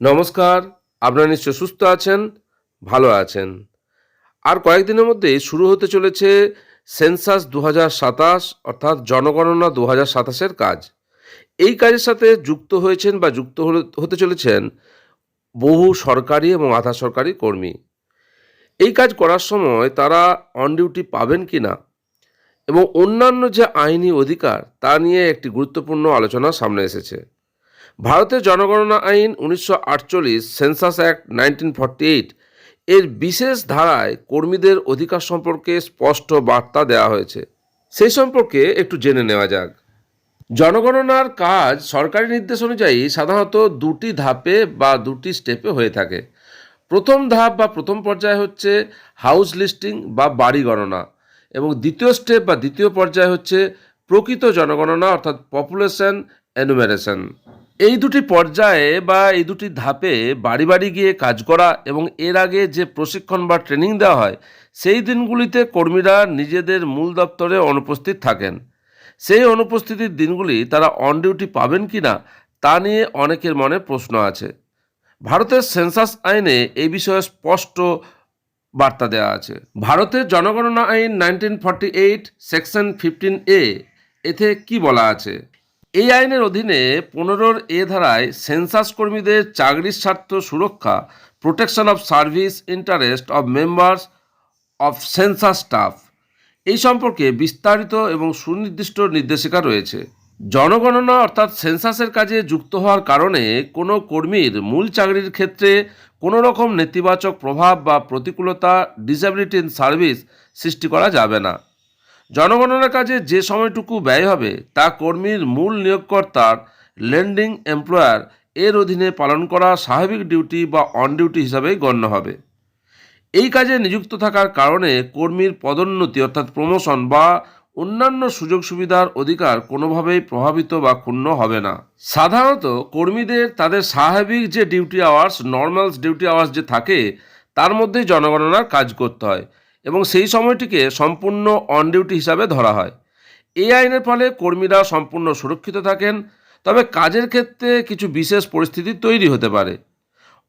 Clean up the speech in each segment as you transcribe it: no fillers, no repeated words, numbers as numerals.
নমস্কার। আপনারা নিশ্চয় সুস্থ আছেন, ভালো আছেন। আর কয়েকদিনের মধ্যেই শুরু হতে চলেছে সেন্সাস ২০২৭ অর্থাৎ জনগণনা ২০২৭ এর কাজ। এই কাজের সাথে যুক্ত হয়েছেন বা হতে চলেছেন বহু সরকারি এবং আধা সরকারি কর্মী। এই কাজ করার সময় তারা অন ডিউটি পাবেন কিনা এবং অন্যান্য যে আইনি অধিকার তা নিয়ে একটি গুরুত্বপূর্ণ আলোচনা সামনে এসেছে। ভারতের জনগণনা আইন ১৯৪৮ সেন্সাস অ্যাক্ট ১৯৪৮ এর বিশেষ ধারায় কর্মীদের অধিকার সম্পর্কে স্পষ্ট বার্তা দেওয়া হয়েছে। সেই সম্পর্কে একটু জেনে নেওয়া যাক। জনগণনার কাজ সরকারি নির্দেশ অনুযায়ী সাধারণত দুটি ধাপে বা দুটি স্টেপে হয়ে থাকে। প্রথম ধাপ বা প্রথম পর্যায় হচ্ছে হাউস লিস্টিং বা বাড়ি গণনা, এবং দ্বিতীয় স্টেপ বা দ্বিতীয় পর্যায় হচ্ছে প্রকৃত জনগণনা অর্থাৎ পপুলেশন এনুমেরেশন। এই দুটি পর্যায়ে বা এই দুটি ধাপে বাড়ি বাড়ি গিয়ে কাজ করা এবং এর আগে যে প্রশিক্ষণ বা ট্রেনিং দেওয়া হয় সেই দিনগুলিতে কর্মীরা নিজেদের মূল দপ্তরে অনুপস্থিত থাকেন। সেই অনুপস্থিতির দিনগুলি তারা অন ডিউটি পাবেন কি না তা নিয়ে অনেকের মনে প্রশ্ন আছে। ভারতের সেন্সাস আইনে এই বিষয়ে স্পষ্ট বার্তা দেওয়া আছে। ভারতের জনগণনা আইন 1948 সেকশন 15A এতে কি বলা আছে? এই আইনের অধীনে 15 ধারায় সেন্সাস কর্মীদের চাকরির স্বার্থ সুরক্ষা, protection of service interest of members of census staff, এই সম্পর্কে বিস্তারিত এবং সুনির্দিষ্ট নির্দেশিকা রয়েছে। জনগণনা অর্থাৎ সেন্সাসের কাজে যুক্ত হওয়ার কারণে কোনো কর্মীর মূল চাকরির ক্ষেত্রে কোনো রকম নেতিবাচক প্রভাব বা প্রতিকূলতা, ডিসএবিলিটি ইন সার্ভিস সৃষ্টি করা যাবে না। জনগণনার কাজে যে সময়টুকু ব্যয় হবে তা কর্মীর মূল নিয়োগকর্তার লেন্ডিং এমপ্লয়ার এর অধীনে পালন করা স্বাভাবিক ডিউটি বা অন ডিউটি হিসাবেই গণ্য হবে। এই কাজে নিযুক্ত থাকার কারণে কর্মীর পদোন্নতি অর্থাৎ প্রমোশন বা অন্যান্য সুযোগ সুবিধার অধিকার কোনোভাবেই প্রভাবিত বা ক্ষুণ্ণ হবে না। সাধারণত কর্মীদের তাদের স্বাভাবিক যে duty hours, normal duty hours যে থাকে তার মধ্যেই জনগণনার কাজ করতে হয় এবং সেই সময়টিকে সম্পূর্ণ অন ডিউটি হিসাবে ধরা হয়। এই আইনের ফলে কর্মীরা সম্পূর্ণ সুরক্ষিত থাকেন, তবে কাজের ক্ষেত্রে কিছু বিশেষ পরিস্থিতি তৈরি হতে পারে।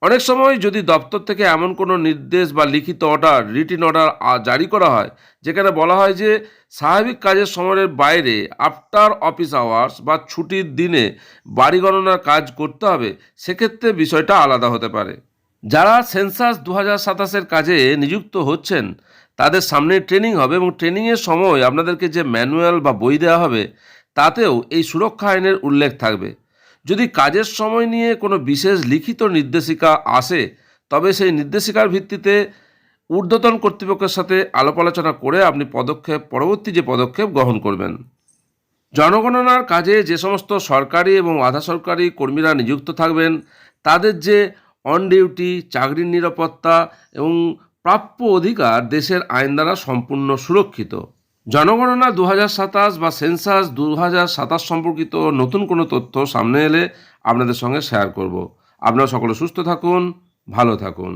অনেক সময় যদি দপ্তর থেকে এমন কোনো নির্দেশ বা লিখিত অর্ডার, রিটিন অর্ডার জারি করা হয় যেখানে বলা হয় যে স্বাভাবিক কাজের সময়ের বাইরে আফটার অফিস আওয়ার্স বা ছুটির দিনে বাড়ি গণনার কাজ করতে হবে, সেক্ষেত্রে বিষয়টা আলাদা হতে পারে। যারা সেন্সাস ২০২৭ কাজে নিযুক্ত হচ্ছেন তাদের সামনে ট্রেনিং হবে এবং ট্রেনিংয়ের সময় আপনাদেরকে যে ম্যানুয়াল বা বই দেওয়া হবে তাতেও এই সুরক্ষা আইনের উল্লেখ থাকবে। যদি কাজের সময় নিয়ে কোনো বিশেষ লিখিত নির্দেশিকা আসে তবে সেই নির্দেশিকার ভিত্তিতে ঊর্ধ্বতন কর্তৃপক্ষের সাথে আলাপ আলোচনা করে আপনি পরবর্তী যে পদক্ষেপ গ্রহণ করবেন। জনগণনার কাজে যে সমস্ত সরকারি এবং আধা সরকারি কর্মীরা নিযুক্ত থাকবেন তাদের যে অন ডিউটি, চাকরির নিরাপত্তা এবং প্রাপ্য অধিকার দেশের আইন দ্বারা সম্পূর্ণ সুরক্ষিত। জনগণনা ২০২৭ বা সেন্সাস ২০২৭ সম্পর্কিত নতুন কোনো তথ্য সামনে এলে আপনাদের সঙ্গে শেয়ার করব। আপনারা সকলে সুস্থ থাকুন, ভালো থাকুন।